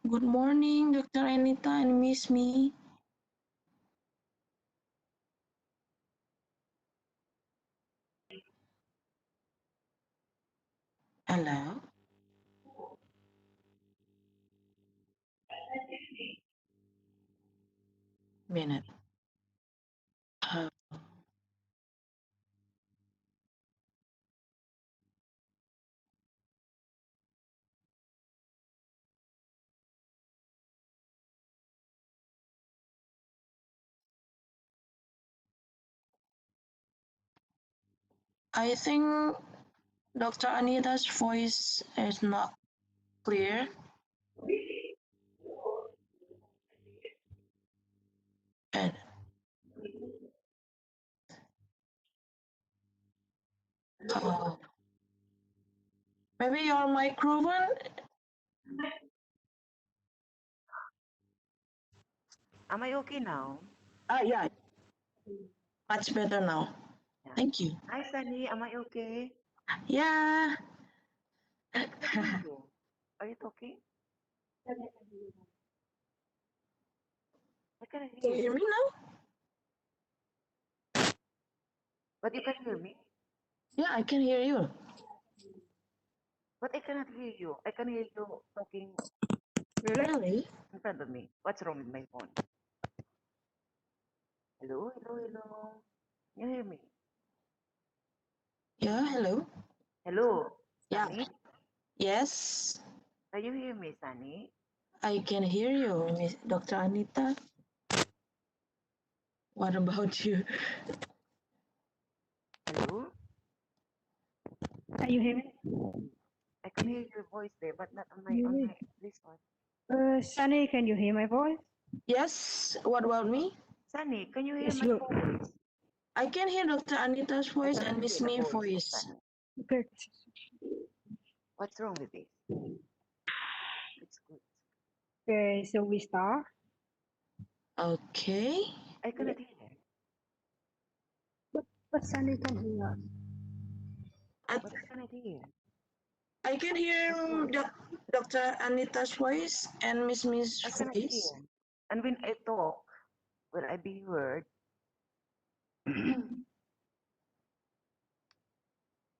Good morning, Dr. Anita and Miss Me. Hello. Minute. Uh, I think Dr. Anita's voice is not clear. And uh, maybe your microphone. Am I okay now? Yeah, much better now. Yeah. Thank you. Hi, Sunny. Am I okay? Yeah. What about you? Are you talking? I cannot Can hear you hear you. me now? But you can hear me. Yeah, I can hear you. But I cannot hear you. I can hear you talking Really? in front of me. What's wrong with my phone? Hello, hello, hello. You hear me? Yeah, hello. Hello, Yeah. Sunny. Yes, Can you hear me, Sunny? I can hear you, Miss Dr. Anita. What about you? Hello. Can you hear me? I can hear your voice there, but not on my You- this one. Sunny, can you hear my voice? Yes, what about me? Sunny, can you hear It's my good. voice? I can hear Dr. Anita's I voice cannot and hear Miss the Me voice of voice. Sunny. Okay. What's wrong with this? It's good. Okay, so we start. Okay. I cannot hear. But Sunny can hear us. I, But I cannot hear. I can hear What's wrong? Dr. Anita's voice and Miss Miss I cannot voice. hear. And when I talk, will I be heard?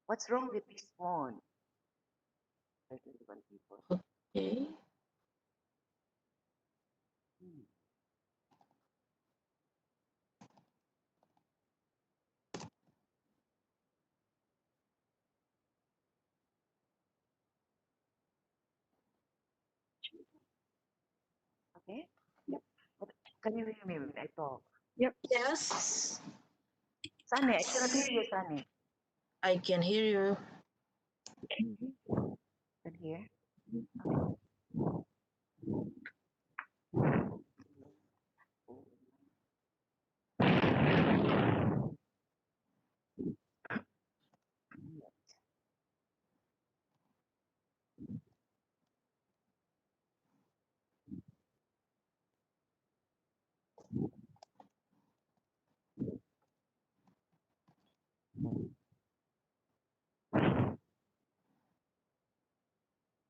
What's wrong with this phone? 31 people. Okay. Hmm. Okay. Yep. But can you hear me when I talk? Yep. Yes, Sunny, I cannot hear you, Sunny. I can hear you. Can hear?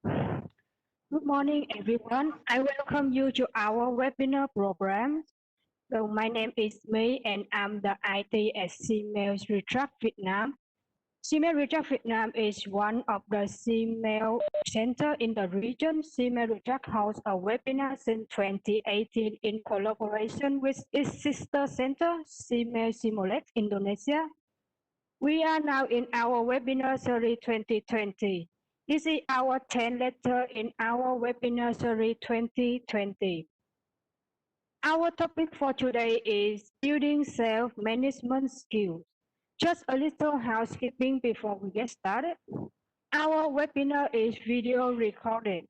Okay. Good morning, everyone. I welcome you to our webinar program. So my name is May, and I'm the IT at SEAMEO RETRAC Vietnam. SEAMEO RETRAC Vietnam is one of the SEAMEO center in the region. SEAMEO RETRAC hosts a webinar since 2018 in collaboration with its sister center, SEAMEO Simolex, Indonesia. We are now in our webinar series 2020. This is our 10th lecture in our webinar series 2020. Our topic for today is building self-management skills. Just a little housekeeping before we get started. Our webinar is video recorded.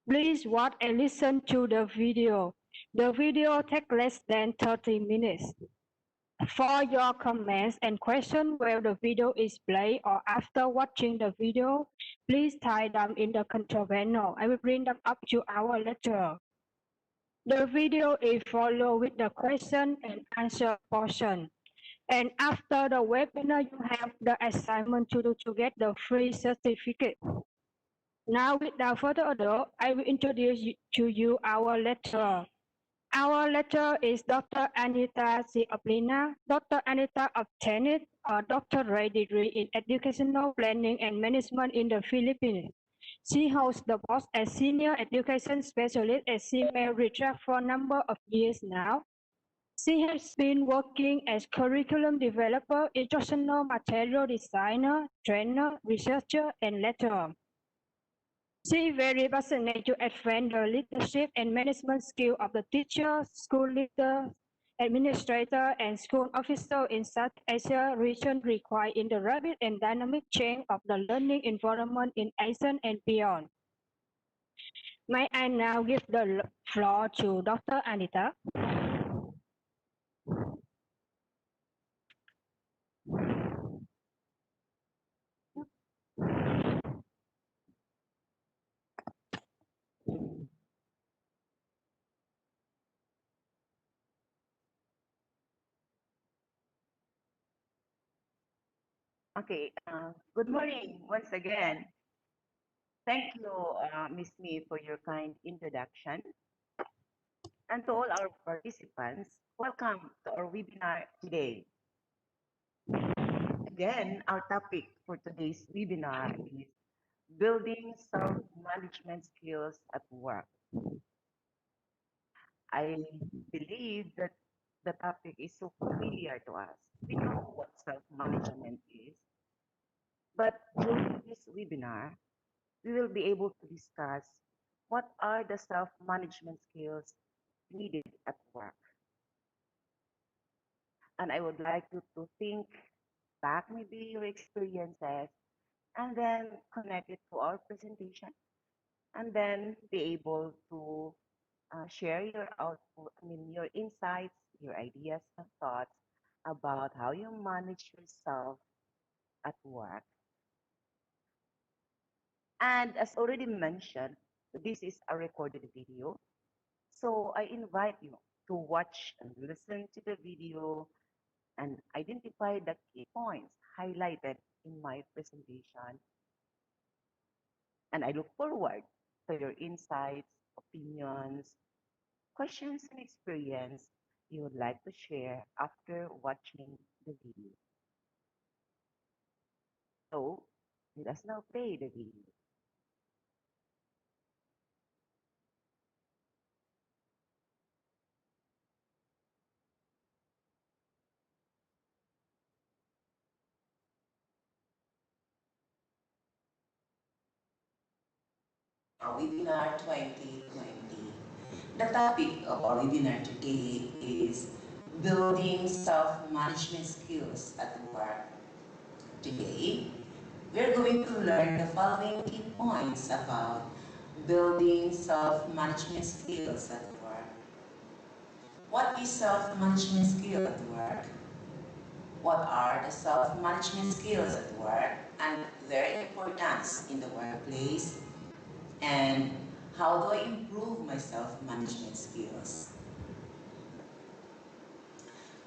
Please watch and listen to the video. The video takes less than 30 minutes. For your comments and questions while the video is played or after watching the video, please type them in the control panel. I will bring them up to our lecturer. The video is followed with the question and answer portion. And after the webinar, you have the assignment to do to get the free certificate. Now, without further ado, I will introduce to you our lecturer. Our lecturer is Dr. Anita Sioplina. Dr. Anita obtained a doctorate degree in educational planning and management in the Philippines. She holds the post as senior education specialist at SEAMEO RETRAC for a number of years now. She has been working as curriculum developer, instructional material designer, trainer, researcher, and lecturer. She is very passionate to advance the leadership and management skills of the teacher, school leader, administrator, and school official in South Asia region required in the rapid and dynamic change of the learning environment in Asia and beyond. May I now give the floor to Dr. Anita? Okay, good morning once again. Thank you, Miss Me, for your kind introduction. And to all our participants, welcome to our webinar today. Again, our topic for today's webinar is building self-management skills at work. I believe that the topic is so familiar to us. We know what self-management is, but during this webinar, we will be able to discuss what are the self-management skills needed at work. And I would like you to think back maybe your experiences and then connect it to our presentation and then be able to share your output, your insights, your ideas and thoughts about how you manage yourself at work. And as already mentioned, this is a recorded video. So I invite you to watch and listen to the video and identify the key points highlighted in my presentation. And I look forward to your insights, opinions, questions, and experience you would like to share after watching the video. So let us now play the video. Our webinar 2020. The topic of our webinar today is building self-management skills at work. Today, we're going to learn the following key points about building self-management skills at work. What is self-management skill at work? What are the self-management skills at work and their importance in the workplace? And how do I improve my self-management skills?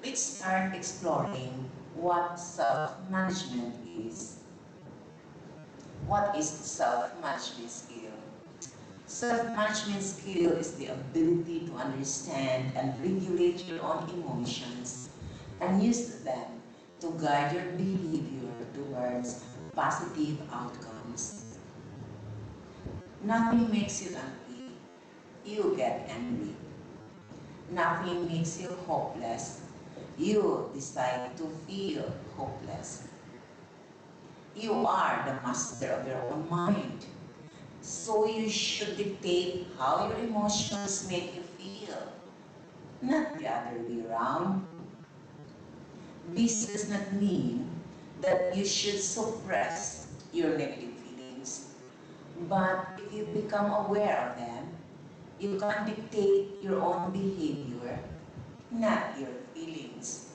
Let's start exploring what self-management is. What is self-management skill? Self-management skill is the ability to understand and regulate your own emotions and use them to guide your behavior towards positive outcomes. Nothing makes you angry, you get angry. Nothing makes you hopeless, you decide to feel hopeless. You are the master of your own mind, so you should dictate how your emotions make you feel, not the other way around. This does not mean that you should suppress your negative feelings, but if you become aware of them, you can dictate your own behavior, not your feelings.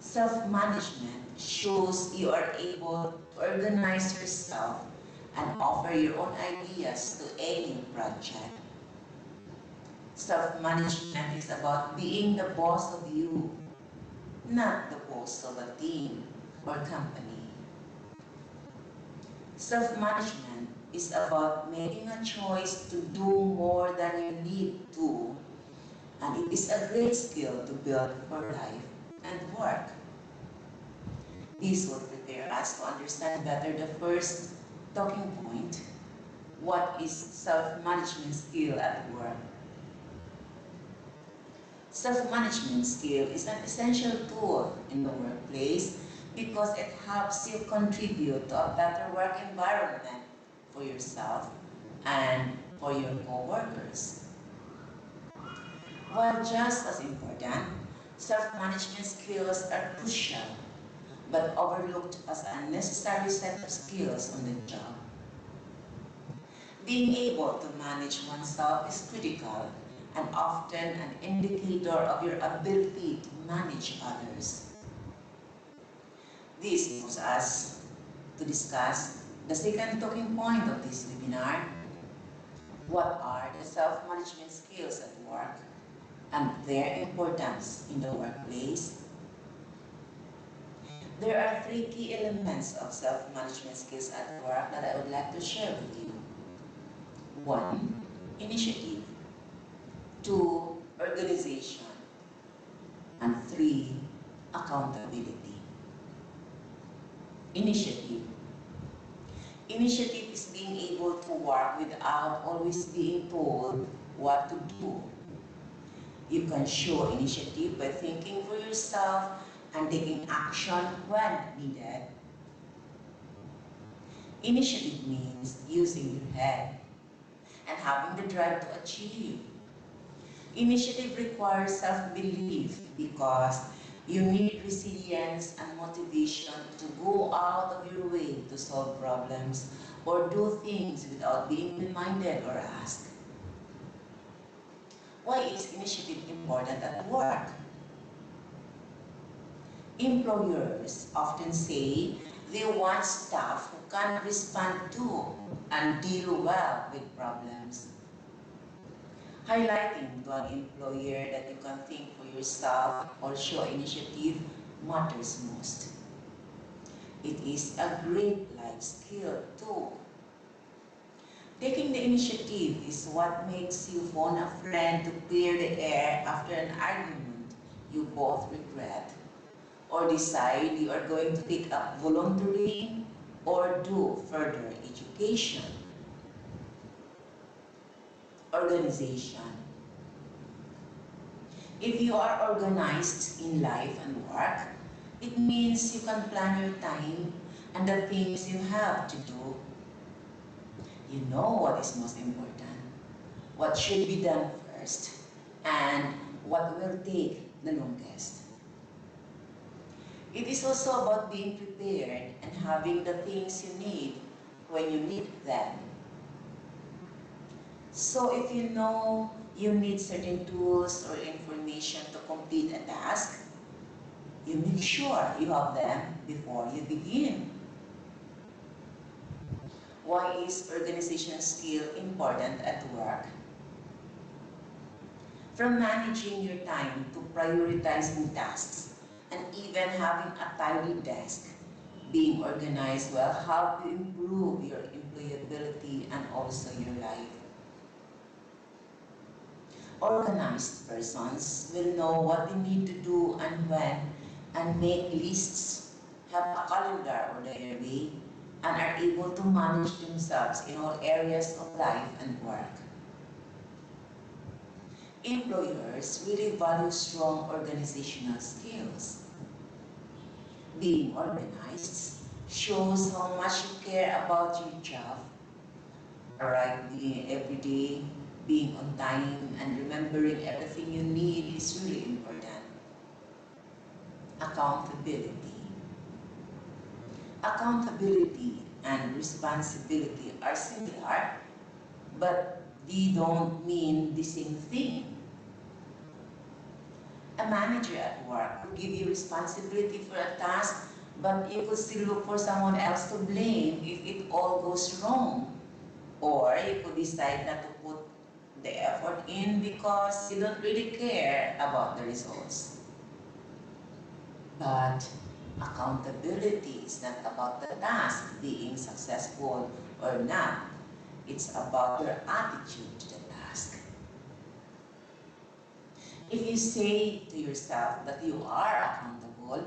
Self-management shows you are able to organize yourself and offer your own ideas to any project. Self-management is about being the boss of you, not the boss of a team or company. Self-management is about making a choice to do more than you need to, and it is a great skill to build for life and work. This will prepare us to understand better the first talking point: what is self-management skill at work? Self-management skill is an essential tool in the workplace because it helps you contribute to a better work environment for yourself and for your co-workers. While just as important, self-management skills are crucial but overlooked as a necessary set of skills on the job. Being able to manage oneself is critical and often an indicator of your ability to manage others. This moves us to discuss the second talking point of this webinar: what are the self-management skills at work and their importance in the workplace? There are three key elements of self-management skills at work that I would like to share with you. 1. Initiative. 2. Organization. And 3. Accountability. Initiative. Initiative is being able to work without always being told what to do. You can show initiative by thinking for yourself and taking action when needed. Initiative means using your head and having the drive to achieve. Initiative requires self-belief because you need resilience and motivation to go out of your way to solve problems or do things without being reminded or asked. Why is initiative important at work? Employers often say they want staff who can respond to and deal well with problems. Highlighting to an employer that you can think for yourself or show initiative matters most. It is a great life skill too. Taking the initiative is what makes you phone a friend to clear the air after an argument you both regret, or decide you are going to take up volunteering or do further education. Organization. If you are organized in life and work, it means you can plan your time and the things you have to do. You know what is most important, what should be done first, and what will take the longest. It is also about being prepared and having the things you need when you need them. So if you know you need certain tools or information to complete a task, you make sure you have them before you begin. Why is organization skill important at work? From managing your time to prioritizing tasks and even having a tidy desk, being organized will help you improve your employability and also your life. Organized persons will know what they need to do and when, and make lists, have a calendar or diary, and are able to manage themselves in all areas of life and work. Employers really value strong organizational skills. Being organized shows how much you care about your job. Arriving every day, being on time, and remembering everything you need is really important. Accountability. Accountability and responsibility are similar, but they don't mean the same thing. A manager at work will give you responsibility for a task, but you could still look for someone else to blame if it all goes wrong. Or you could decide not to put the effort in because you don't really care about the results. But accountability is not about the task being successful or not. It's about your attitude to the task. If you say to yourself that you are accountable,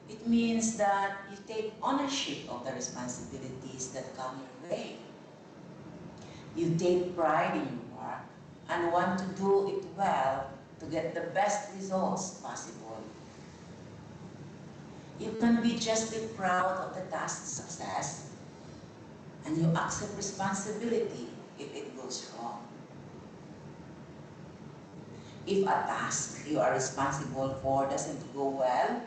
it means that you take ownership of the responsibilities that come your way. You take pride in your work and want to do it well to get the best results possible. You can be justly proud of the task's success, and you accept responsibility if it goes wrong. If a task you are responsible for doesn't go well,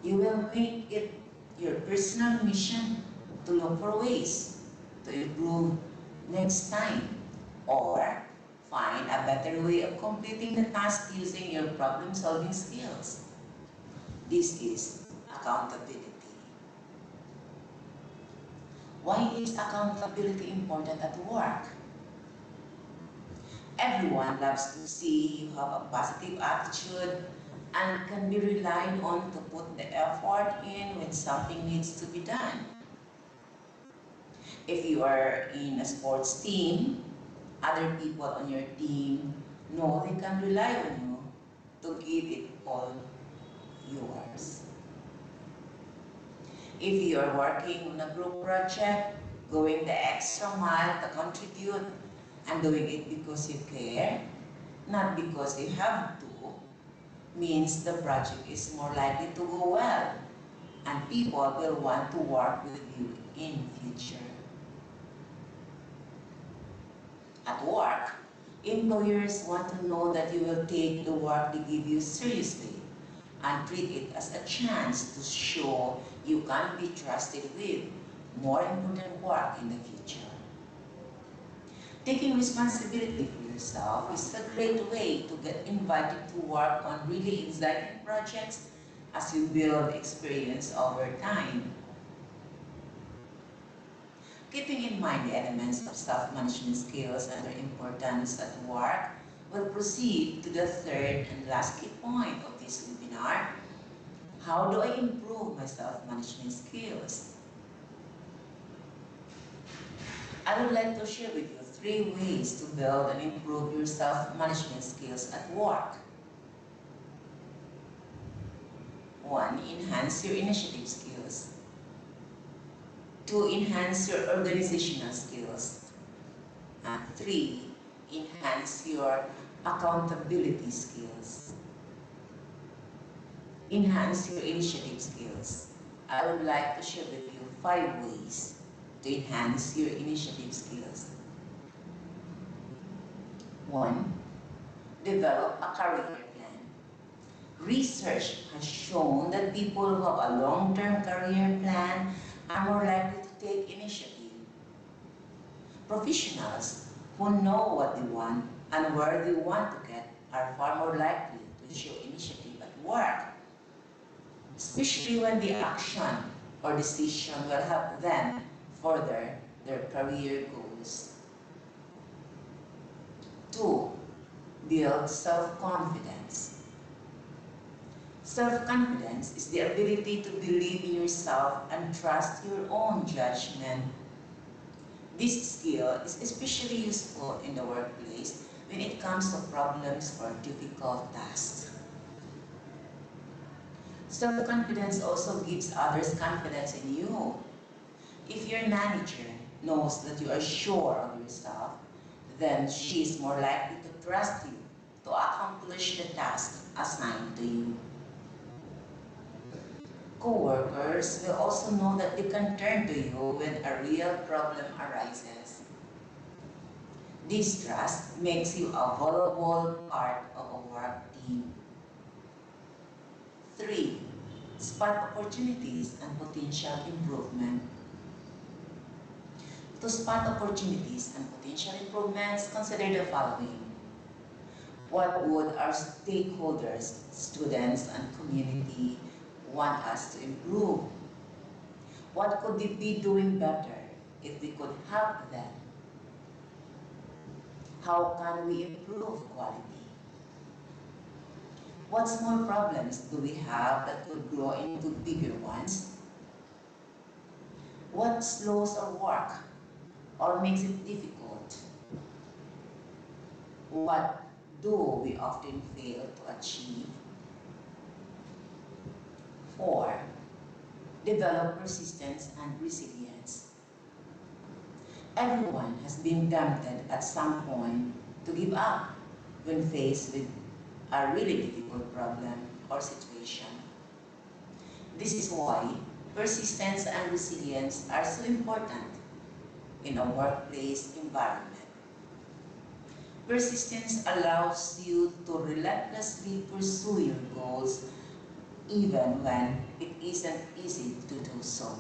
you will make it your personal mission to look for ways to improve next time, or find a better way of completing the task using your problem-solving skills. This is accountability. Why is accountability important at work? Everyone loves to see you have a positive attitude and can be relied on to put the effort in when something needs to be done. If you are in a sports team, other people on your team know they can rely on you to give it all yours. If you are working on a group project, going the extra mile to contribute and doing it because you care, not because you have to, means the project is more likely to go well and people will want to work with you in future. At work, employers want to know that you will take the work they give you seriously and treat it as a chance to show you can be trusted with more important work in the future. Taking responsibility for yourself is a great way to get invited to work on really exciting projects as you build experience over time. Keeping in mind the elements of self-management skills and their importance at work, we'll proceed to the third and last key point of this webinar. How do I improve my self-management skills? I would like to share with you 3 ways to build and improve your self-management skills at work. 1. Enhance your initiative skills. 2. Enhance your organizational skills. And 3. Enhance your accountability skills. Enhance your initiative skills. I would like to share with you 5 ways to enhance your initiative skills. 1. Develop a career plan. Research has shown that people who have a long-term career plan are more likely to take initiative. Professionals who know what they want and where they want to get are far more likely to show initiative at work, especially when the action or decision will help them further their career goals. 2. Build self-confidence. Self-confidence is the ability to believe in yourself and trust your own judgment. This skill is especially useful in the workplace when it comes to problems or difficult tasks. Self-confidence also gives others confidence in you. If your manager knows that you are sure of yourself, then she is more likely to trust you to accomplish the task assigned to you. Co-workers will also know that they can turn to you when a real problem arises. This trust makes you a valuable part of a work team. 3. Spot opportunities and potential improvement. To spot opportunities and potential improvements, consider the following. What would our stakeholders, students, and community want us to improve? What could they be doing better if we could help them? How can we improve quality? What small problems do we have that could grow into bigger ones? What slows our work? or makes it difficult? What do we often fail to achieve? 4. Develop persistence and resilience. Everyone has been tempted at some point to give up when faced with a really difficult problem or situation. This is why persistence and resilience are so important in a workplace environment. Persistence allows you to relentlessly pursue your goals even when it isn't easy to do so.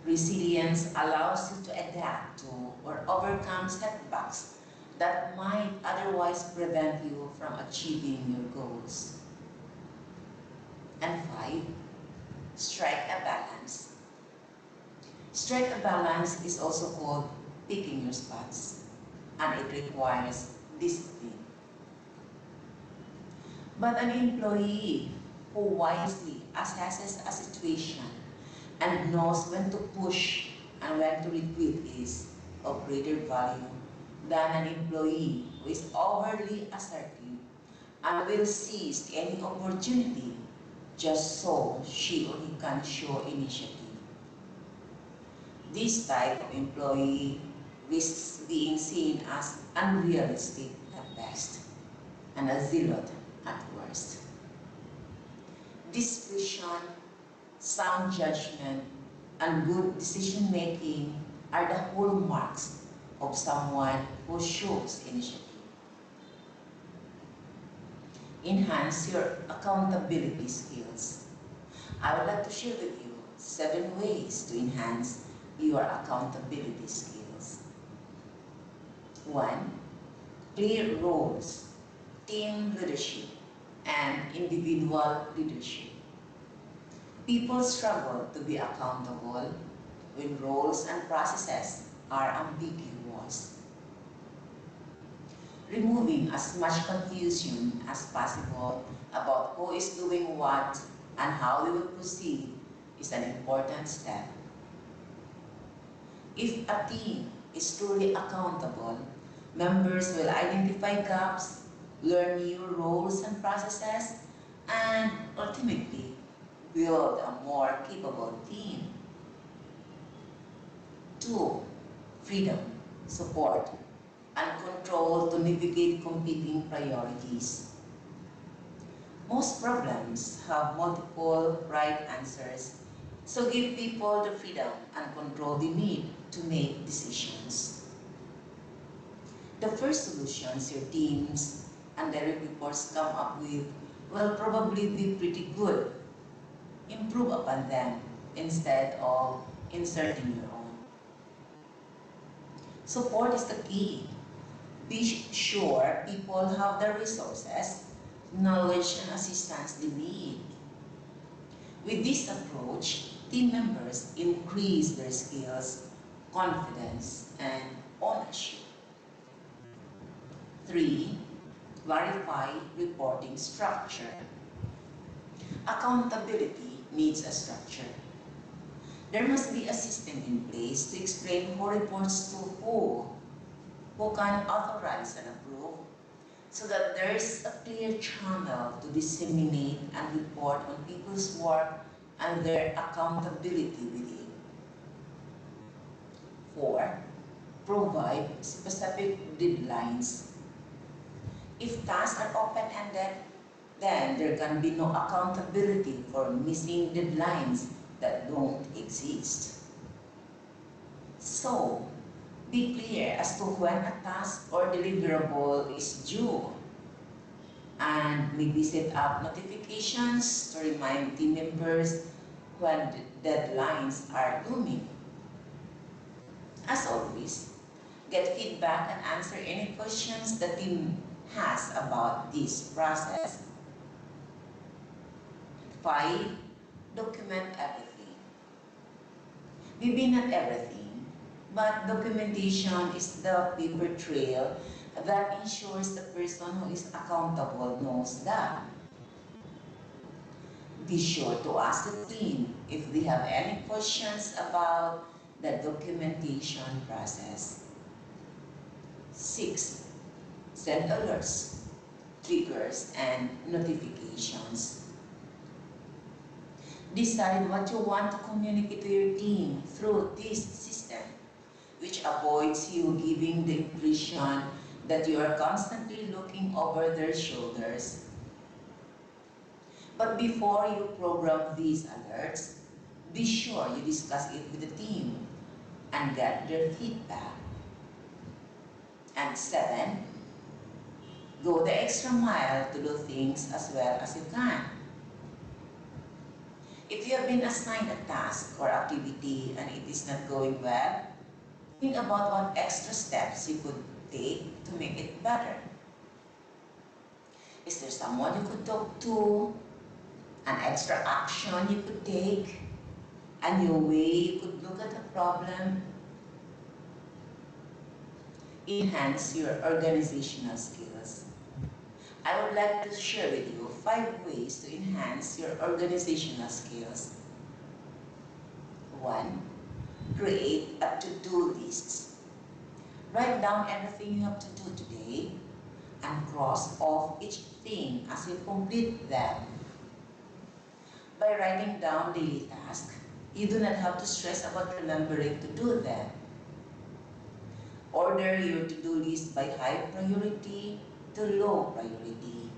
Resilience allows you to adapt to or overcome setbacks that might otherwise prevent you from achieving your goals. And 5, strike a balance. Strike a balance is also called picking your spots, and it requires discipline. But an employee who wisely assesses a situation and knows when to push and when to retreat is of greater value than an employee who is overly assertive and will seize any opportunity just so she or he can show initiative. This type of employee risks being seen as unrealistic at best and a zealot at worst. Discretion, sound judgment, and good decision-making are the hallmarks of someone who shows initiative. Enhance your accountability skills. I would like to share with you 7 ways to enhance your accountability skills. 1. Clear roles, team leadership, and individual leadership. People struggle to be accountable when roles and processes are ambiguous. Removing as much confusion as possible about who is doing what and how they will proceed is an important step. If a team is truly accountable, members will identify gaps, learn new roles and processes, and ultimately build a more capable team. 2. Freedom, support, and control to navigate competing priorities. Most problems have multiple right answers, so give people the freedom and control they need to make decisions. The first solutions your teams and direct reports come up with will probably be pretty good. Improve upon them instead of inserting your own. Support is the key. Be sure people have the resources, knowledge, and assistance they need. With this approach, team members increase their skills, confidence, and ownership. 3. Clarify reporting structure. Accountability needs a structure. There must be a system in place to explain who reports to who can authorize and approve, so that there is a clear channel to disseminate and report on people's work and their accountability with it. 4. Provide specific deadlines. If tasks are open-ended, then there can be no accountability for missing deadlines that don't exist. So, be clear as to when a task or deliverable is due, and maybe set up notifications to remind team members when deadlines are looming. As always, get feedback and answer any questions the team has about this process. 5. Document everything. Maybe not everything, but documentation is the paper trail that ensures the person who is accountable knows that. Be sure to ask the team if they have any questions about the documentation process. 6. Send alerts, triggers, and notifications. Decide what you want to communicate to your team through this system, which avoids you giving the impression that you are constantly looking over their shoulders. But before you program these alerts, be sure you discuss it with the team and get their feedback. And 7, go the extra mile to do things as well as you can. If you have been assigned a task or activity and it is not going well, think about what extra steps you could take to make it better. Is there someone you could talk to? An extra action you could take? A new way you could look at the problem? Enhance your organizational skills. I would like to share with you 5 ways to enhance your organizational skills. 1. Create a to-do list. Write down everything you have to do today and cross off each thing as you complete them. By writing down daily tasks, you do not have to stress about remembering to do them. Order your to-do list by high priority to low priority.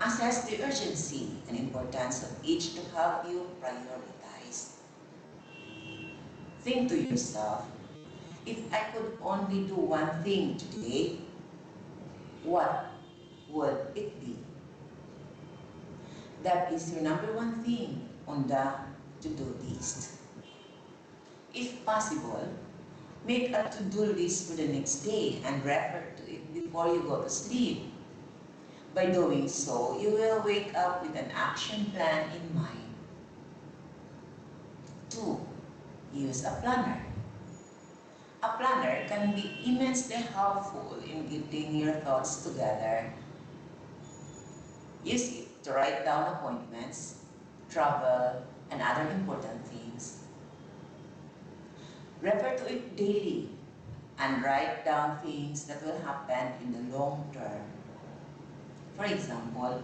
Assess the urgency and importance of each to help you prioritize. Think to yourself, if I could only do one thing today, what would it be? That is your number 1 thing on the to-do list. If possible, make a to-do list for the next day and refer to it before you go to sleep. By doing so, you will wake up with an action plan in mind. 2. Use a planner. A planner can be immensely helpful in getting your thoughts together. Use it to write down appointments, travel, and other important things. Refer to it daily and write down things that will happen in the long term. For example,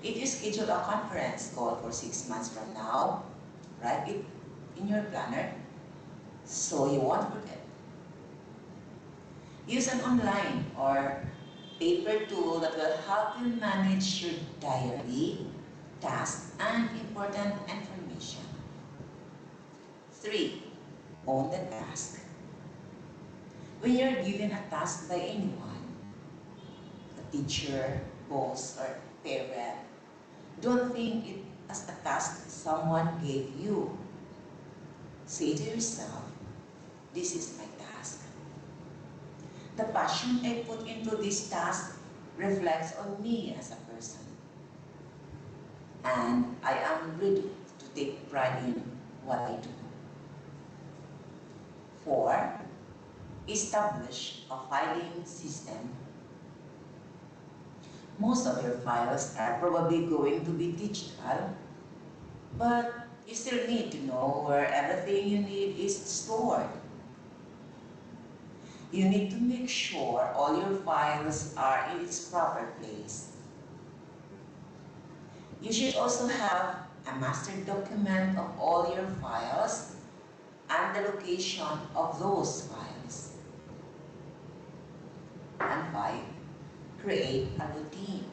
if you schedule a conference call for 6 months from now, write it in your planner so you won't forget. Use an online or paper tool that will help you manage your diary, tasks, and important information. 3. Own the task. When you're given a task by anyone, a teacher, boss, or parent, don't think it as a task someone gave you. Say to yourself, this is my task. The passion I put into this task reflects on me as a person. And I am ready to take pride in what I do. 4. Establish a filing system. Most of your files are probably going to be digital, but you still need to know where everything you need is stored. You need to make sure all your files are in its proper place. You should also have a master document of all your files and the location of those files. And 5, create a routine.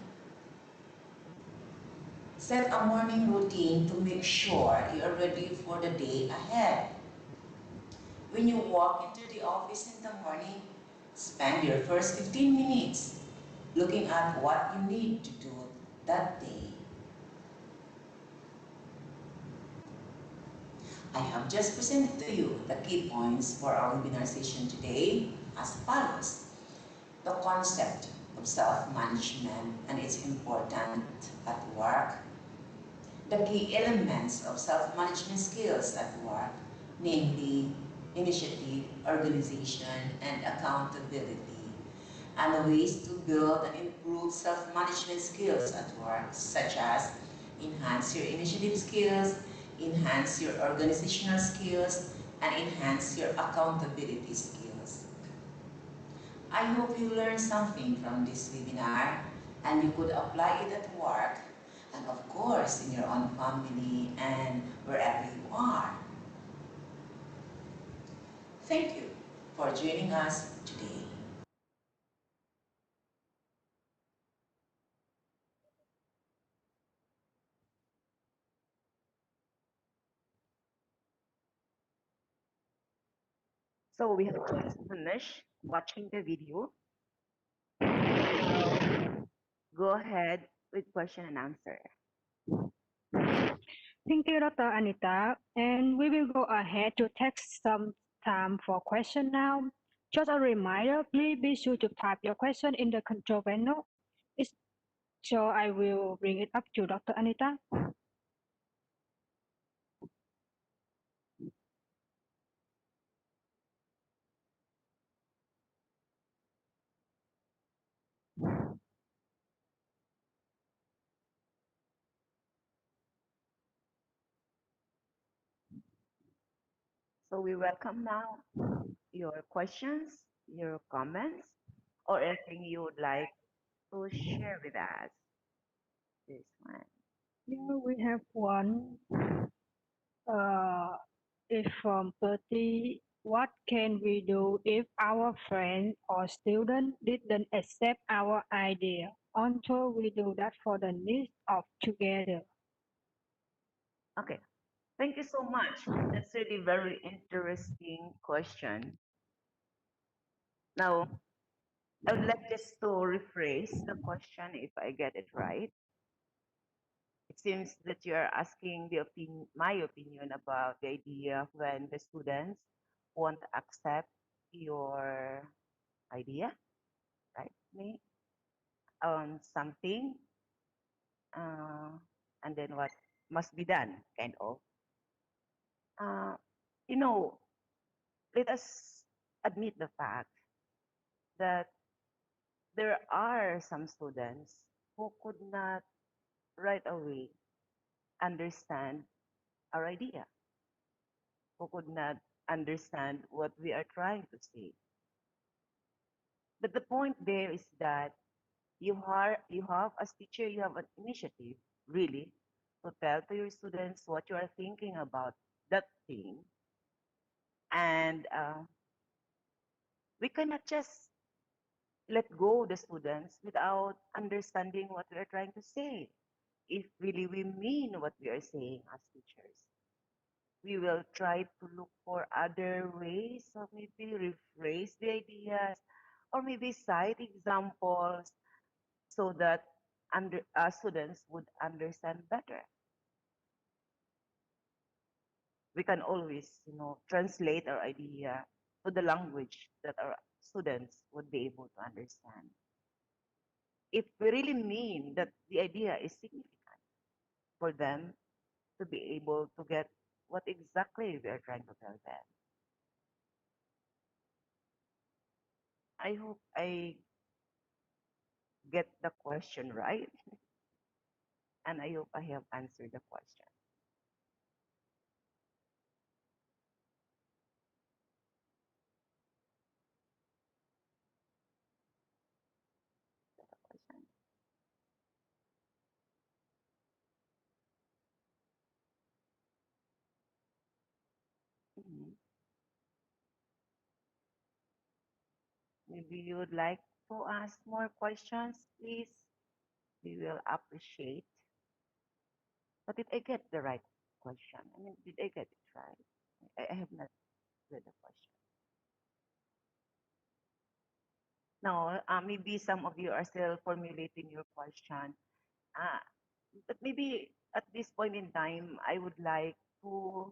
Set a morning routine to make sure you are ready for the day ahead. When you walk into the office in the morning, spend your first 15 minutes looking at what you need to do that day. I have just presented to you the key points for our webinar session today as follows. The concept of self-management and its importance at work. The key elements of self-management skills at work, namely initiative, organization, and accountability, and the ways to build and improve self-management skills at work, such as enhance your initiative skills, enhance your organizational skills, and enhance your accountability skills. I hope you learned something from this webinar and you could apply it at work and of course in your own family and wherever you are. Thank you for joining us today. So we have just finished watching the video. Go ahead with question and answer. Thank you, Dr. Anita. And we will go ahead to take some time for question now. Just a reminder, please be sure to type your question in the control panel. It's- So I will bring it up to Dr. Anita. So we welcome now your questions, your comments, or anything you would like to share with us. This one. Here we have one. It's from Bertie. What can we do if our friend or student didn't accept our idea until we do that for the needs of together? Okay. Thank you so much. That's really very interesting question. Now, I would like just to rephrase the question if I get it right. It seems that you are asking my opinion about the idea when the students won't accept your idea, right? Me on something, uh, and then what must be done, kind of. Uh, you know, let us admit the fact that there are some students who could not right away understand our idea, who could not understand what we are trying to say. But the point there is that you have as teacher, you have an initiative really to tell to your students what you are thinking about that thing, and we cannot just let go the students without understanding what we are trying to say. If really we mean what we are saying as teachers, we will try to look for other ways of maybe rephrase the ideas or maybe cite examples so that students would understand better. We can always, translate our idea to the language that our students would be able to understand. If we really mean that the idea is significant for them to be able to get what exactly we are trying to tell them. I hope I get the question right, and I hope I have answered the question. The question. Mhm. Maybe you would like to ask more questions, please. We will appreciate. But did I get the right question? I mean, did I get it right? I have not read the question. No, maybe some of you are still formulating your question. Uh, but maybe at this point in time, I would like uh,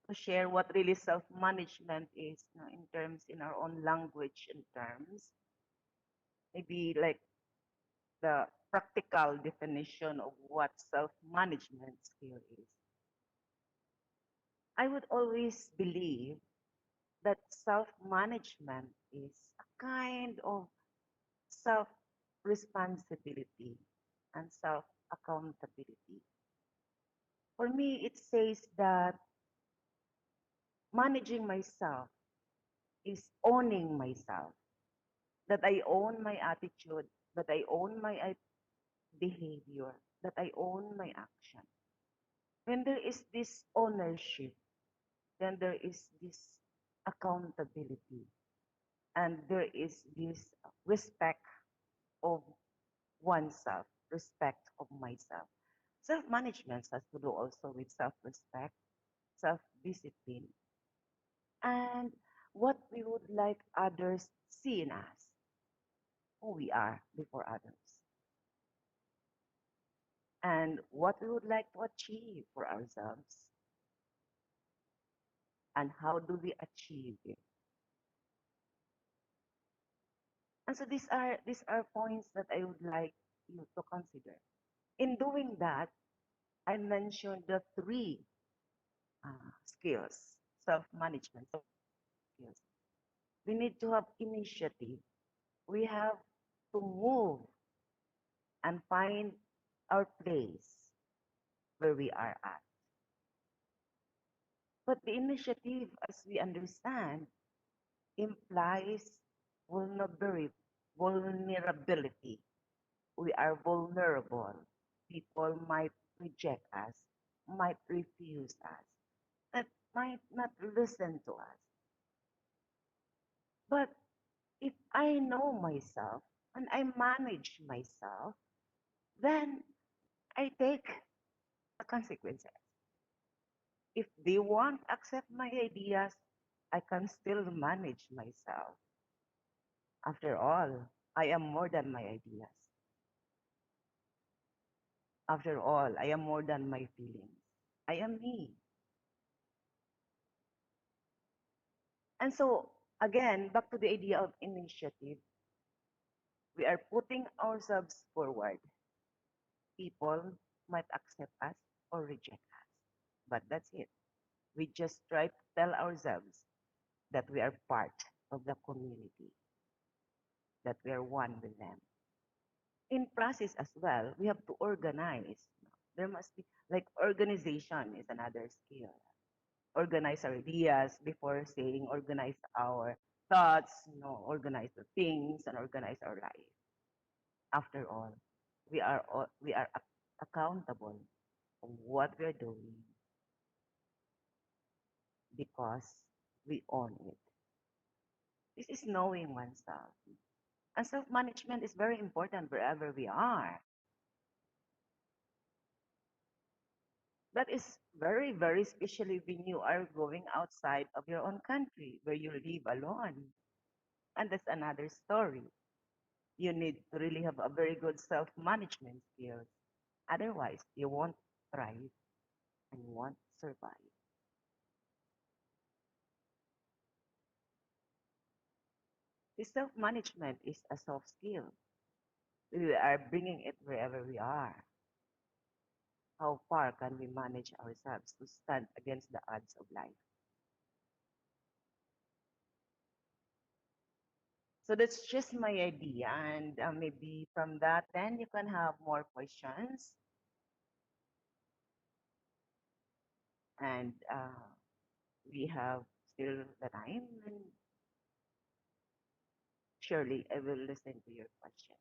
to share what really self-management is, in terms in our own language and terms. Maybe like the practical definition of what self-management skill is. I would always believe that self-management is a kind of self-responsibility and self-accountability. For me, it says that managing myself is owning myself, that I own my attitude, that I own my behavior, that I own my action. When there is this ownership, then there is this accountability and there is this respect of oneself, respect of myself. Self management has to do also with self respect, self discipline, and what we would like others see in us, who we are before others, and what we would like to achieve for ourselves, and how do we achieve it. And so these are points that I would like you to consider. In doing that, I mentioned the three skills, self-management skills. We need to have initiative. We have to move and find our place where we are at. But the initiative, as we understand, implies vulnerability. We are vulnerable. People might reject us, might refuse us, that might not listen to us. But if I know myself and I manage myself, then I take the consequences. If they won't accept my ideas, I can still manage myself. After all, I am more than my ideas. After all, I am more than my feelings. I am me. And so, again, back to the idea of initiative, we are putting ourselves forward. People might accept us or reject us, but that's it. We just try to tell ourselves that we are part of the community, that we are one with them. In process as well, we have to organize. There must be, like, organization is another skill. Organize our ideas before saying organize our thoughts, organize the things and organize our life. After all, we are accountable for what we're doing because we own it. This is knowing oneself. And self-management is very important wherever we are. That is very, very especially when you are going outside of your own country where you live alone. And that's another story. You need to really have a very good self-management skills. Otherwise, you won't thrive and you won't survive. The self-management is a soft skill. We are bringing it wherever we are. How far can we manage ourselves to stand against the odds of life? So that's just my idea, and maybe from that, then you can have more questions. And we have still the time, and surely I will listen to your question.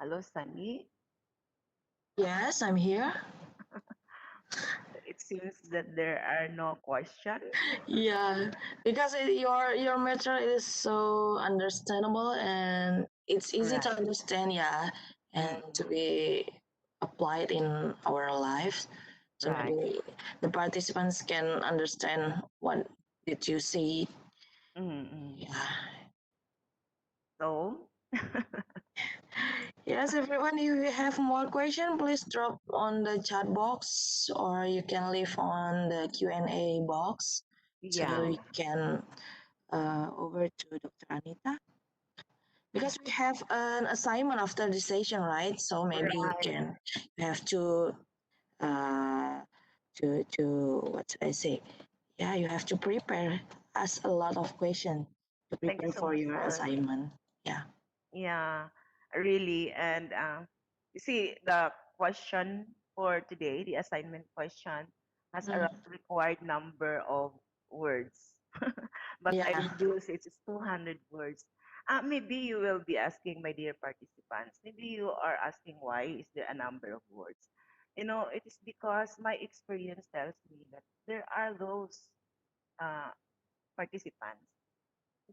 Hello, Sunny. Yes, I'm here. It seems that there are no questions. Yeah, because your matter is so understandable and it's easy to Right. understand, yeah, and to Mm, be applied in our lives. So right. maybe the participants can understand what did you say. Mm-mm. Yeah. So, Yes, everyone, if you have more question, please drop on the chat box or you can leave on the Q&A box. So Yeah, we can over to Dr. Anita because we have an assignment after the session, right? So maybe right. you have uh, to what should I say? Yeah, you have to prepare. Ask a lot of questions to Thank you prepare so for much, your Bert. assignment. Yeah. Yeah, really. And you see, the question for today, the assignment question, has a Mm. required number of words, but I Yeah. reduce it to 200 words. Maybe you will be asking, my dear participants, maybe you are asking why is there a number of words? It is because my experience tells me that there are those uh, participants,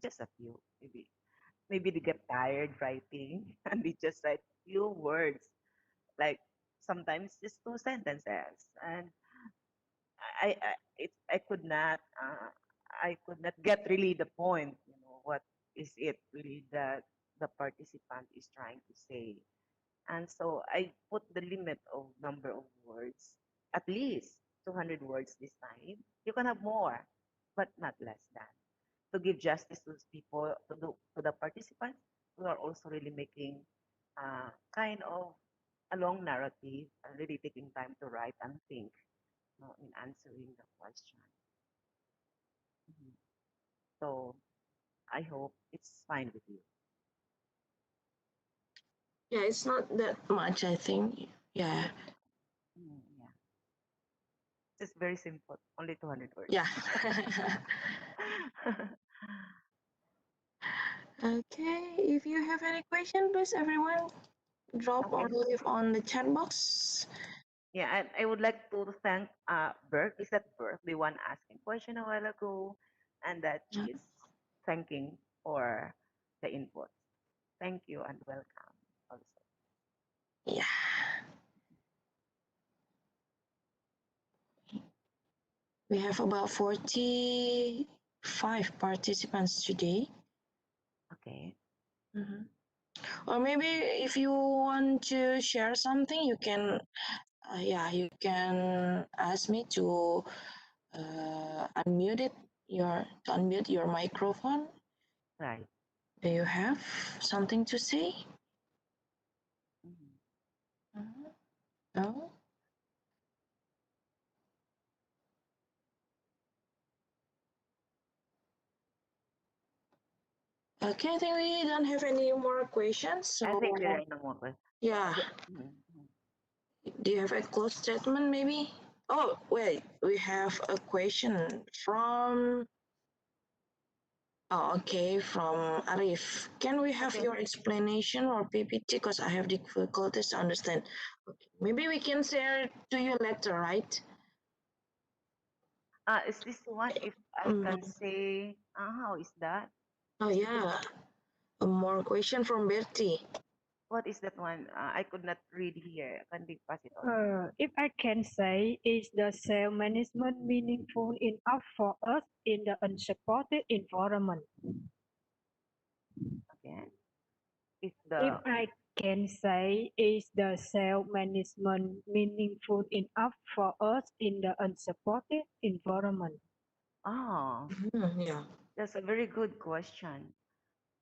just a few, maybe they get tired writing and they just write few words, like sometimes just two sentences, and I could not get really the point, what is it really that the participant is trying to say. And so I put the limit of number of words, at least 200 words this time. You can have more, but not less than, to give justice to those people, to the participants who are also really making kind of a long narrative and really taking time to write and think, in answering the question. Mhm. So I hope it's fine with you. Yeah, it's not that much, I think. Yeah. Yeah, it's very simple, only 200 words. Yeah. Okay. If you have any question, please everyone drop or Okay. leave on the chat box. Yeah, and I would like to thank Bert. Is that Bert, the one asking question a while ago, and that Yeah. she's thanking for the input. Thank you and welcome also. Yeah. We have about 45 participants today. Okay. Mhm. Or maybe if you want to share something, you can, yeah, you can ask me to unmute it, to unmute your microphone. Right. Do you have something to say? Mhm. Mhm. No? Okay, I think we don't have any more questions. I think there So, are no more questions. yeah, Mhm. do you have a close statement maybe? Oh, wait, we have a question from, oh, okay, from Arif. Can we have Okay. your explanation or PPT? Because I have difficulties to understand. Okay, maybe we can share it to you later, right? Is this one? If I can Mhm. say, how is that? Oh, yeah, a more question from Bertie. What is that one? I could not read here. Can they pass it on? If I can say, is the self-management meaningful enough for us in the unsupported environment? Again, if If the I can say, is the self-management meaningful enough for us in the unsupported environment? oh, Yeah. that's a very good question.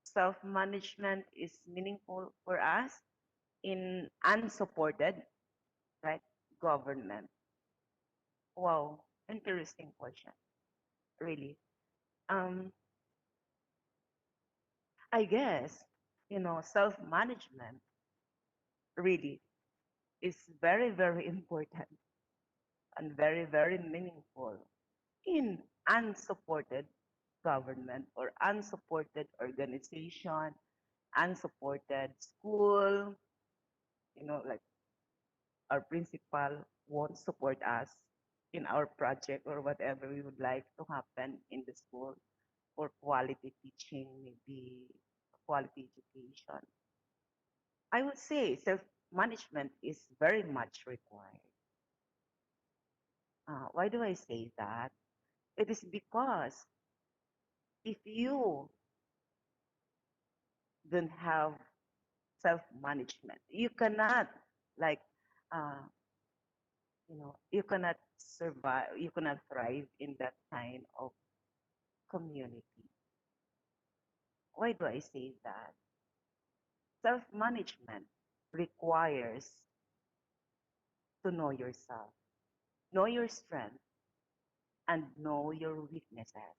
Self-management is meaningful for us in unsupported, right, government. Wow, interesting question, really. Um, I guess, self-management really is very, very important and very, very meaningful in unsupported government or unsupported organization, unsupported school, like our principal won't support us in our project or whatever we would like to happen in the school for quality teaching, maybe quality education. I would say self-management is very much required. Why do I say that? It is because if you don't have self-management, you cannot, like, uh, you cannot survive, you cannot thrive in that kind of community. Why do I say that? Self management requires to know yourself, know your strength, and know your weaknesses.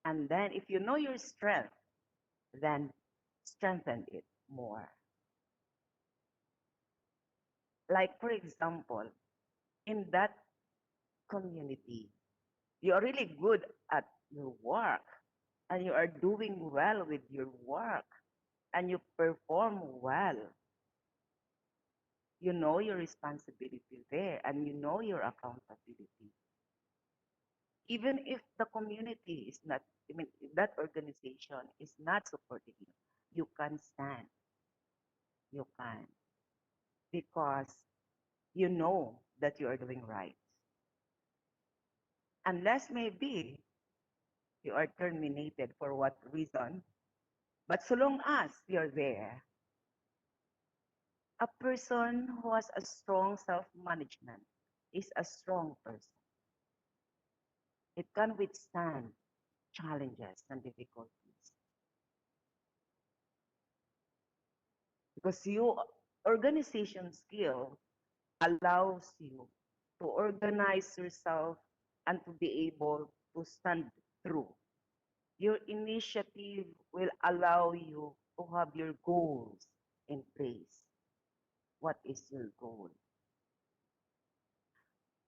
And then, if you know your strength, then strengthen it more. Like, for example, in that community, you are really good at your work and you are doing well with your work and you perform well. You know your responsibility there and you know your accountability. Even if the community is not, I mean, if that organization is not supporting you, you can stand. You can because you know that you are doing right. Unless maybe you are terminated for what reason, but so long as you're there, a person who has a strong self management is a strong person. It can withstand challenges and difficulties because your organization skill allows you to organize yourself and to be able to stand through. Your initiative will allow you to have your goals in place. What is your goal?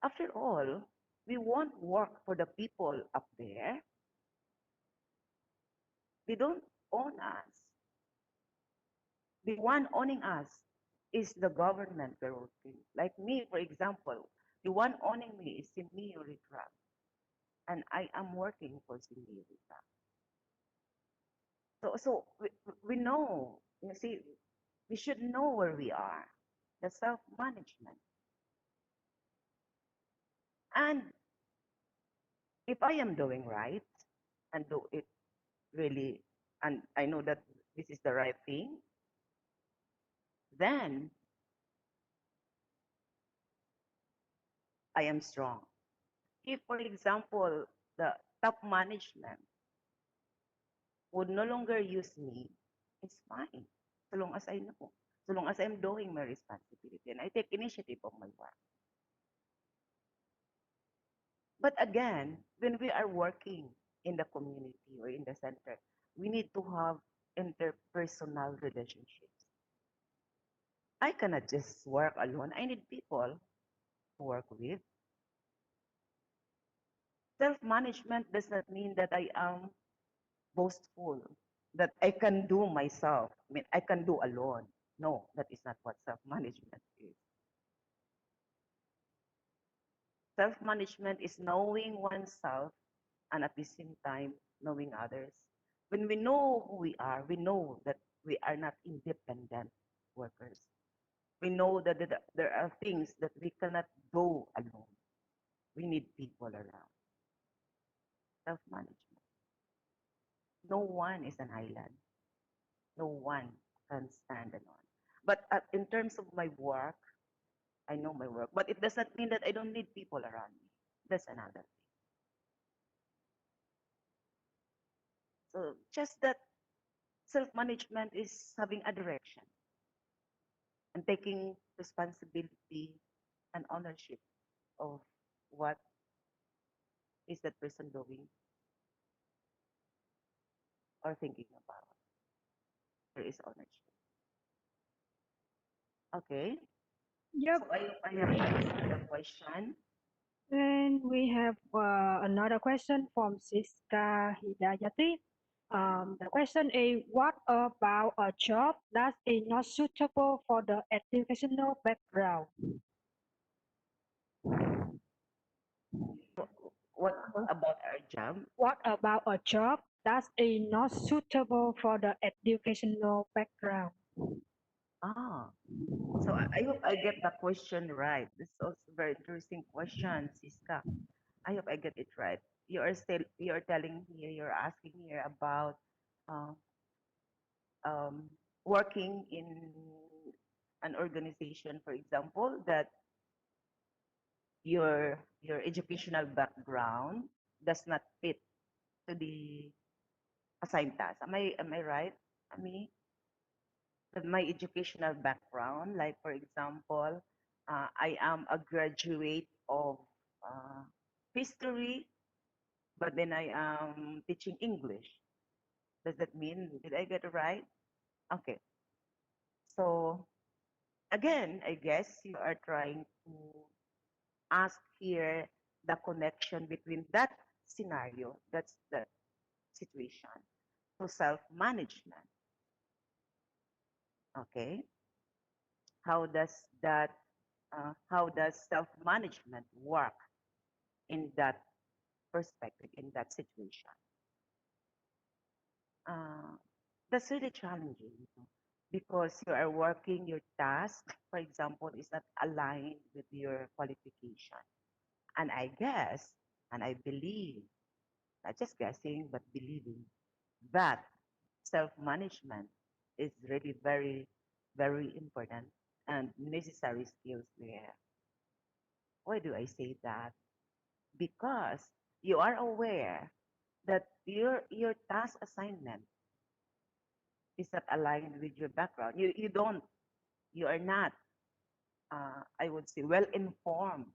After all, we won't work for the people up there. They don't own us. The one owning us is the government we're working. Like me, for example, the one owning me is SEAMEO RETRAC, and I am working for SEAMEO RETRAC. So we know, you see, we should know where we are, the self-management. And if I am doing right and do it really, and I know that this is the right thing, then I am strong. If, for example, the top management would no longer use me, it's fine. So long as I know, so long as I'm doing my responsibility and I take initiative of my work. But again, when we are working in the community or in the center, we need to have interpersonal relationships. I cannot just work alone. I need people to work with. Self-management does not mean that I am boastful, that I can do myself. I mean, I can do alone. No, that is not what self-management is. Self-management is knowing oneself and at the same time knowing others. When we know who we are, we know that we are not independent workers. We know that there are things that we cannot do alone. We need people around. Self-management. No one is an island. No one can stand alone. But in terms of my work, I know my work. But it does not mean that I don't need people around me. That's another thing. So just that self-management is having a direction and taking responsibility and ownership of what is that person doing or thinking about. There is ownership. Okay. Yep. So I have answered the question. And we have another question from Siska Hidayati. The question is, what about a job that is not suitable for the educational background? What about our job? What about a job that is not suitable for the educational background? Ah, so I hope I get the question right. This is also a very interesting question, Siska. I hope I get it right. You are telling here, you're asking here about uh, um, working in an organization, for example, that your educational background does not fit to the assigned task. Am I right? I mean, my educational background, like for example, I am a graduate of uh, history, but then I am teaching English. Does that mean, did I get it right? Okay. So again, I guess you are trying to ask here the connection between that scenario, that's the situation, to self-management. Okay. How does that, how does self-management work in that perspective, in that situation? Uh, that's really challenging, because you are working your task, for example, is not aligned with your qualification. And I guess, and I believe, not just guessing, but believing that self-management is really very, very important and necessary skills there. Why do I say that? Because you are aware that your task assignment is not aligned with your background. You are not, I would say, well informed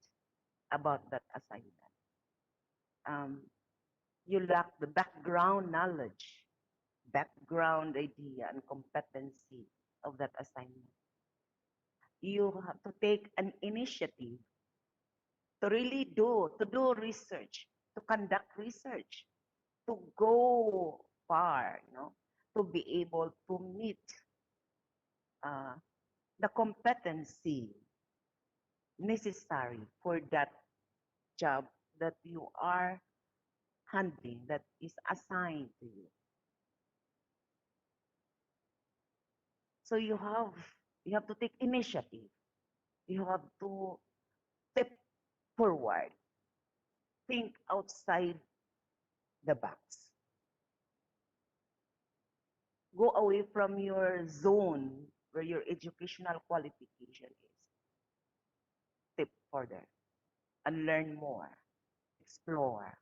about that assignment. Um, you lack the background knowledge, background idea, and competency of that assignment. You have to take an initiative to really do research, to conduct research, to go far, to be able to meet uh, the competency necessary for that job that you are handling, that is assigned to you. So you have to take initiative. You have to step forward, think outside the box, go away from your zone where your educational qualification is. Step further and learn more, explore,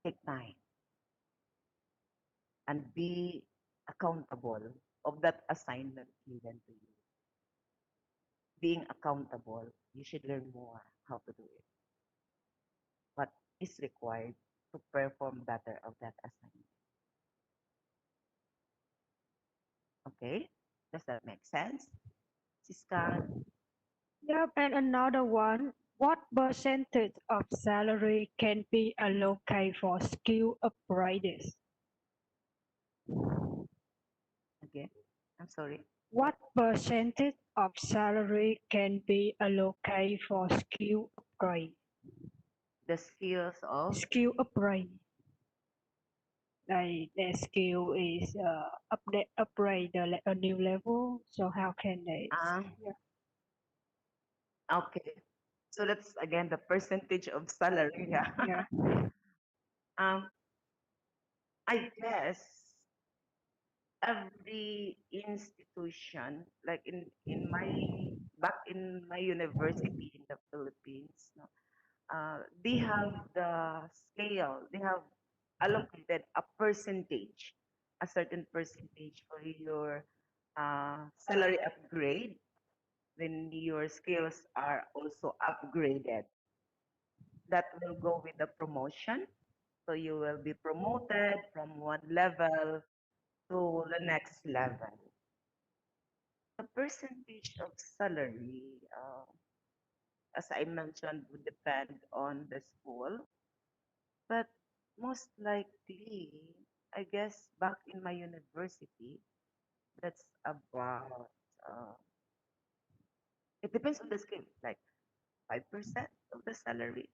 take time, and be accountable of that assignment given to you. Being accountable, you should learn more how to do it. What is required to perform better of that assignment. Okay? Does that make sense? Siska? Yep, and another one. What percentage of salary can be allocated for skill upgrades? Again? I'm sorry. What percentage of salary can be allocated for skill upgrade? The skills of Skill upgrade. Like their skill is upgrade a new level. So how can they? ah, Yeah. okay. So that's again the percentage of salary. Yeah. Yeah. um, I guess every institution, like in my back in my university in the Philippines, no, they have the scale. They have allocated a percentage, a certain percentage for your salary upgrade when your skills are also upgraded. That will go with the promotion. So you will be promoted from one level to the next level. The percentage of salary, as I mentioned, would depend on the school, but most likely, I guess back in my university, that's about, uh, it depends on the skill, like 5% of the salary.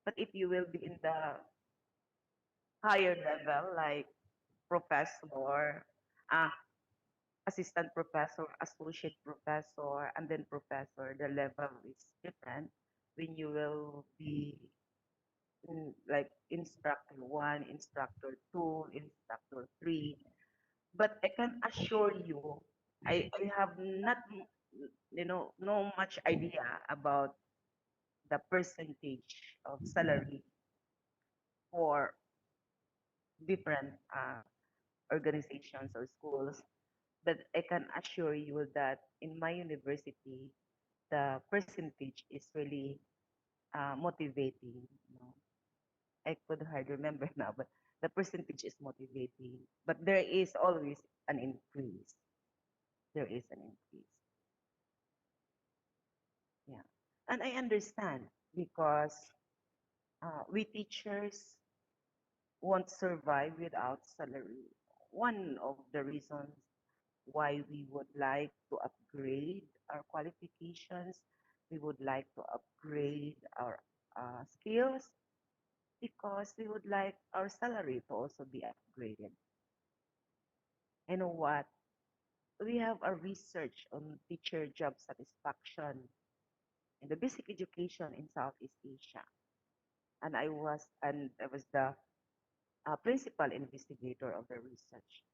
But if you will be in the higher level, like professor, uh, assistant professor, associate professor, and then professor, the level is different when you will be like instructor one, instructor two, instructor three. But I can assure you, I have not, no much idea about the percentage of salary for different organizations or schools. But I can assure you that in my university, the percentage is really motivating. You know, I could hardly remember now, but the percentage is motivating. But there is always an increase. There is an increase. Yeah, and I understand because we teachers won't survive without salary. One of the reasons why we would like to upgrade our qualifications, we would like to upgrade our skills because we would like our salary to also be upgraded. You know what? We have a research on teacher job satisfaction in the basic education in Southeast Asia, and I was the principal investigator of the research.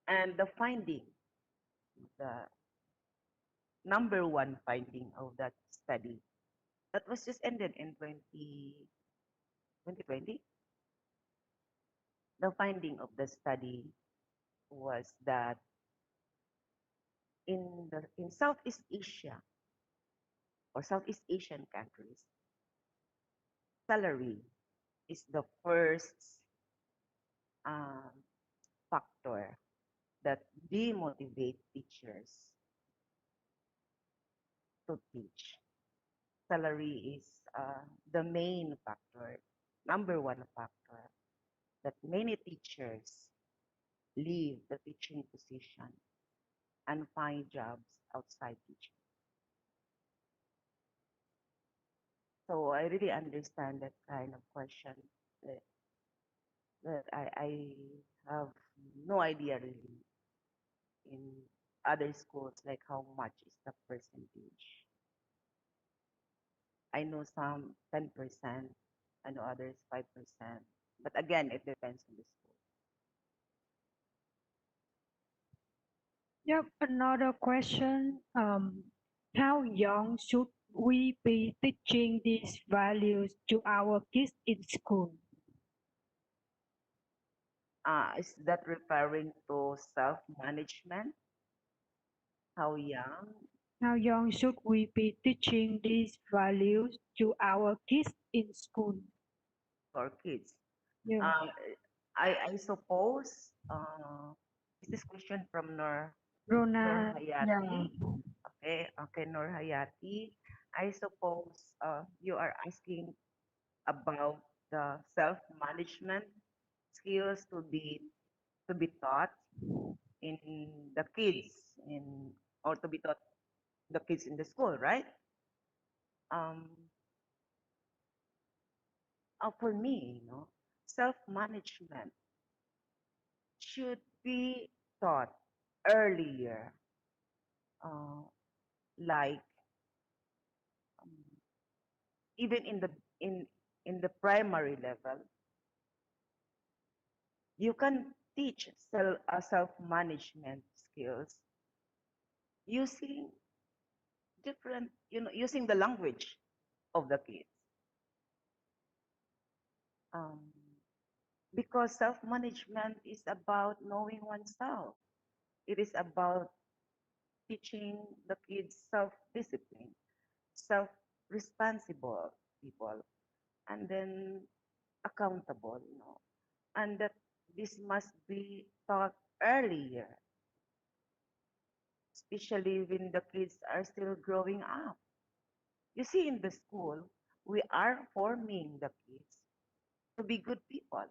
And the finding, the number one finding of that study, that was just ended in 2020. The finding of the study was that in Southeast Asia or Southeast Asian countries, salary is the first um, factor that demotivate teachers to teach. Salary is the main factor, number one factor that many teachers leave the teaching position and find jobs outside teaching. So I really understand that kind of question that, that I have no idea really in other schools like how much is the percentage. I know some 10%, I know others 5%. But again, it depends on the school. Yep, another question. How young should we be teaching these values to our kids in school? Is that referring to self-management? How young How young should we be teaching these values to our kids in school? for kids? Yeah, Uh, I suppose is this question from Nor Rona, yeah. Hayati? Okay, okay, Nor Hayati. I suppose you are asking about the self-management skills to be taught in the kids in or to be taught the kids in the school, right? Um, for me, self-management should be taught earlier, uh, like um, even in in the primary level, you can teach self-management skills using different, using the language of the kids. Um, because self-management is about knowing oneself. It is about teaching the kids self-discipline, self-responsible people, and then accountable, and that this must be taught earlier, especially when the kids are still growing up. You see, in the school, we are forming the kids to be good people.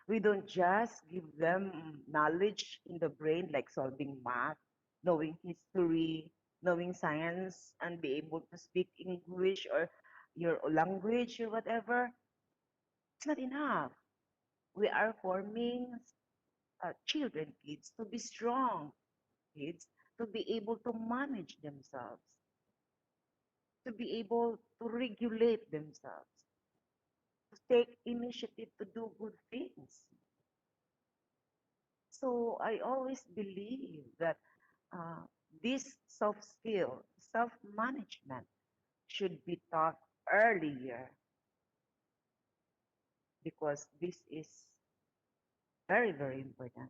We don't just give them knowledge in the brain like solving math, knowing history, knowing science, and be able to speak English or your language or whatever. It's not enough. We are forming children, kids, to be strong kids, to be able to manage themselves, to be able to regulate themselves, to take initiative to do good things. So I always believe that uh, this soft skill, self-management, should be taught earlier because this is very, very important.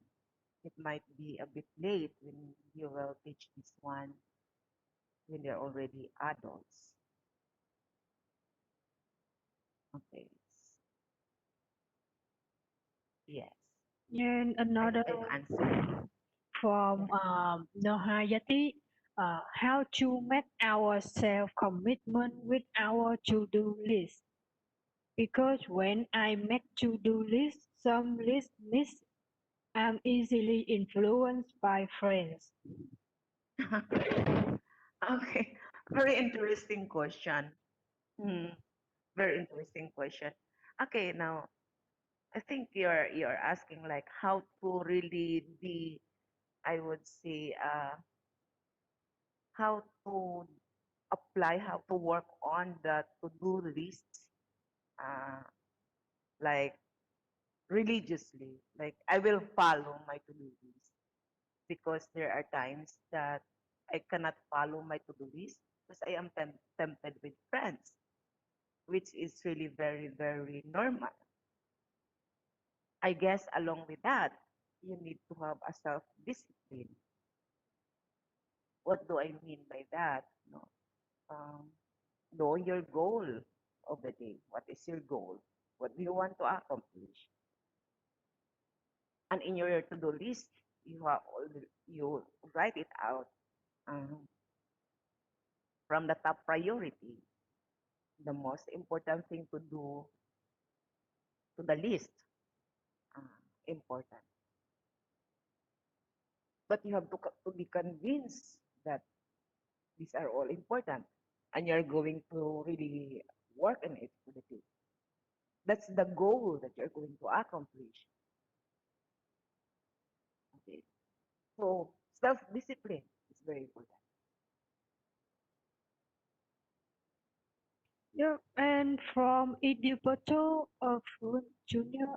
It might be a bit late when you will teach this one when they're already adults. Okay. Yes. And another I've answered. from Yeah. Nohayati, how to make our self-commitment with our to-do list. Because when I make to-do lists, some lists miss, I'm easily influenced by friends. Okay. Very interesting question. Hmm. Very interesting question. Okay, now I think you're asking like how to really be, I would say, how to apply, how to work on the to-do list, uh, like religiously. Like I will follow my to-do list because there are times that I cannot follow my to-do list because I am tempted with friends, which is really very, very normal. I guess along with that, you need to have a self-discipline. What do I mean by that? No, um, know your goal of the day. What is your goal? What do you want to accomplish? And in your to-do list, you write it out um, from the top priority, the most important thing to do to the list, important. But you have to be convinced that these are all important, and you're going to really work on it for the day. That's the goal that you're going to accomplish. Okay. So self-discipline is very important. Yeah, and from Edipoto of Junior,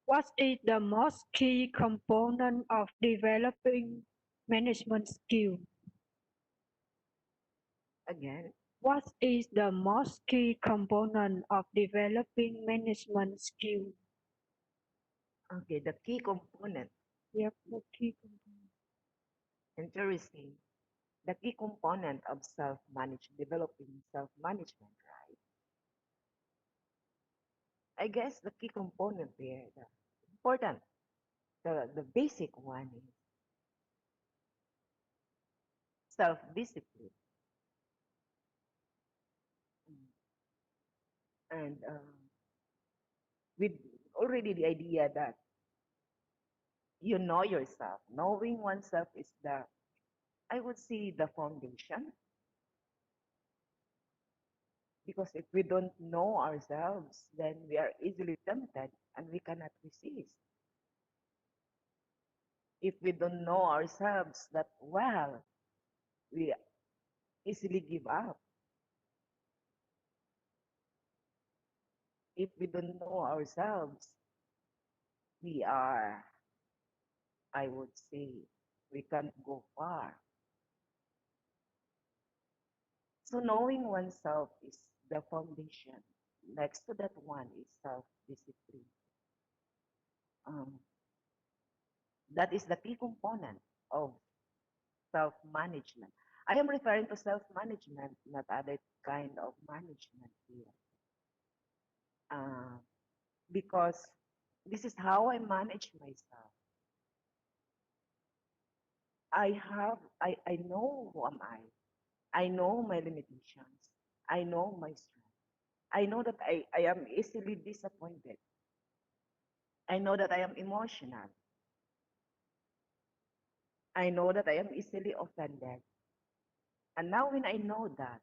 what is the most key component of developing management skill? Again, What is the most key component of developing management skill? okay, the key component, Yep, the key component. interesting. The key component of developing self-management, right? I guess the key component there, the important, the basic one is self-discipline. And with already the idea that you know yourself, knowing oneself is the, I would say, the foundation. Because if we don't know ourselves, then we are easily tempted and we cannot resist. If we don't know ourselves that well, we easily give up. If we don't know ourselves, we are, I would say, we can't go far. So knowing oneself is the foundation. Next to that one is self-discipline. Um, that is the key component of self-management. I am referring to self-management, not other kind of management here. Uh, because this is how I manage myself. I know who am I. I know my limitations. I know my strength. I know that I am easily disappointed. I know that I am emotional. I know that I am easily offended. And now when I know that,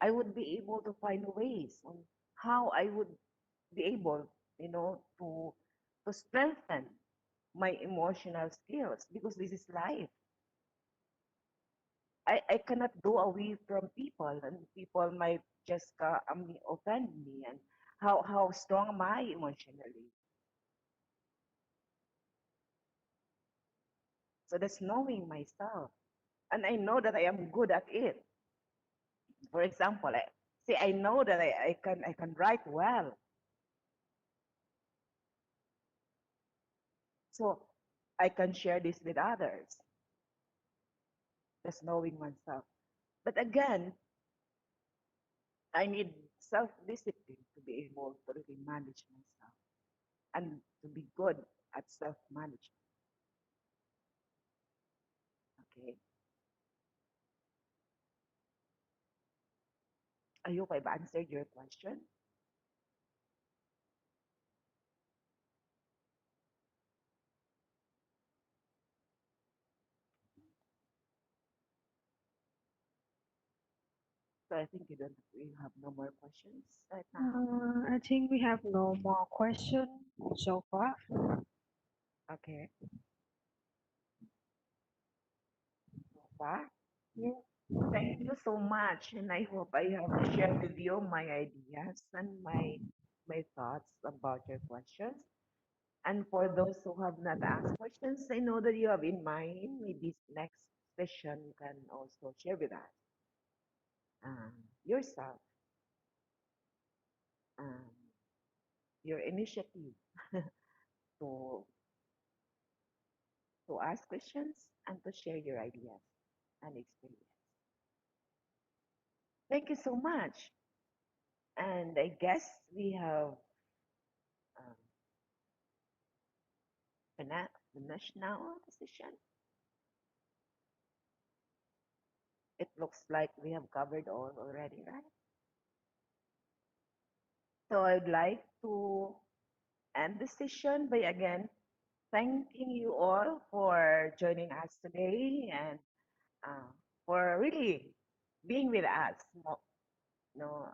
I would be able to find ways on how I would be able, to strengthen my emotional skills because this is life. I cannot go away from people and people might just offend me and how strong am I emotionally. So that's knowing myself. And I know that I am good at it. For example, I know that I can write well. So I can share this with others, just knowing oneself. But again, I need self-discipline to be able to really manage myself and to be good at self-management. Okay. I hope I've answered your question. So I think we have no more questions right now. I think we have no more questions so far. Okay. So far. Yeah. Thank you so much, and I hope I have shared with you my ideas and my thoughts about your questions. And for those who have not asked questions, I know that you have in mind. Maybe next session you can also share with us yourself, um, your initiative to ask questions and to share your ideas and experience. Thank you so much. And I guess we have um, finished now the session. It looks like we have covered all already, right? So I'd like to end the session by again thanking you all for joining us today and uh, for really being with us, you know,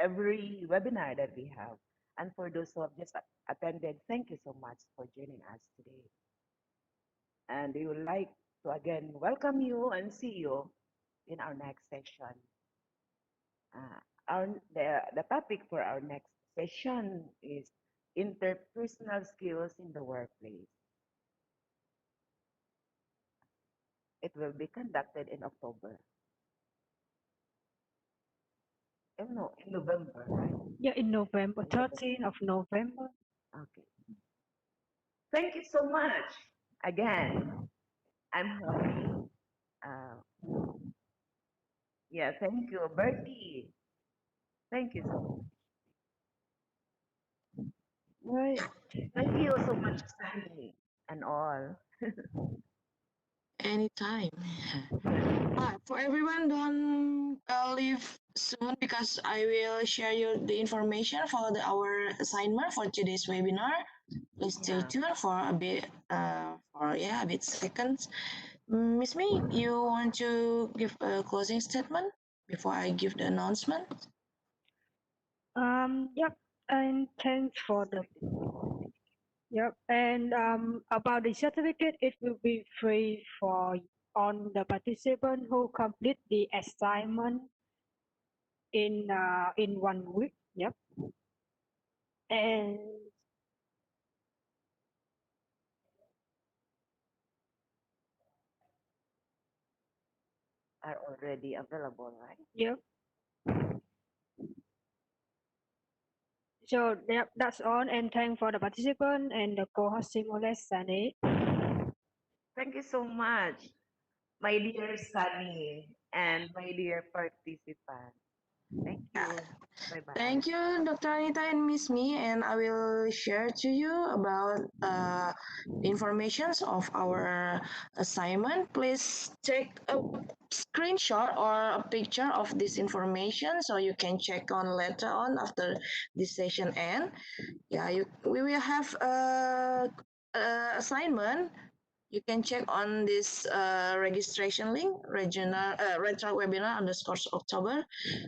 every webinar that we have. And for those who have just attended, thank you so much for joining us today. And we would like to again welcome you and see you in our next session. The topic for our next session is interpersonal skills in the workplace. It will be conducted in October. Oh, no, in November, right? Yeah, in November, In November. 13th of November. Okay. Thank you so much. Again, I'm Holly. Uh, yeah, thank you, Bertie. Thank you so much. Right. Thank you so much, Sunny, and all. Anytime. For everyone, don't leave soon because I will share you the information for our assignment for today's webinar. Please stay Yeah. tuned for a bit, a bit seconds. Miss Me, you want to give a closing statement before I give the announcement? Yep. And thanks for the Yep. And about the certificate, it will be free for on the participant who complete the assignment in 1 week. Yep. And Are already available, right? yep. So yep, that's all. And thanks for the participant and the co-host Simoles Sane. Thank you so much, my dear Sunny and my dear participant. Thank Yeah. you. Bye bye. Thank you, Dr. Anita and Miss Me, and I will share to you about informations of our assignment. Please take a screenshot or a picture of this information so you can check on later on after this session end. Yeah, we will have a assignment. You can check on this registration link, regional retro webinar underscore October.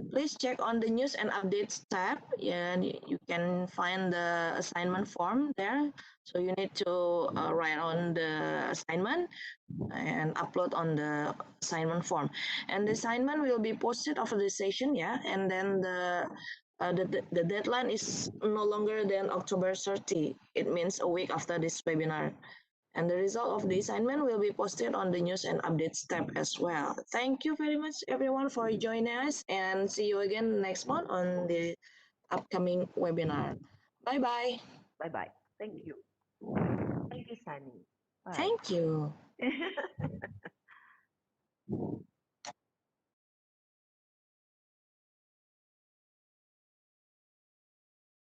Please check on the news and updates tab. Yeah, and you can find the assignment form there. So you need to write on the assignment and upload on the assignment form. And the assignment will be posted after the session, yeah. And then the deadline is no longer than October 30. It means a week after this webinar. And the result of the assignment will be posted on the news and updates tab as well. Thank you very much, everyone, for joining us, and see you again next month on the upcoming webinar. Bye bye. Bye bye. Thank you. Thank you, Sunny. Bye. Thank you.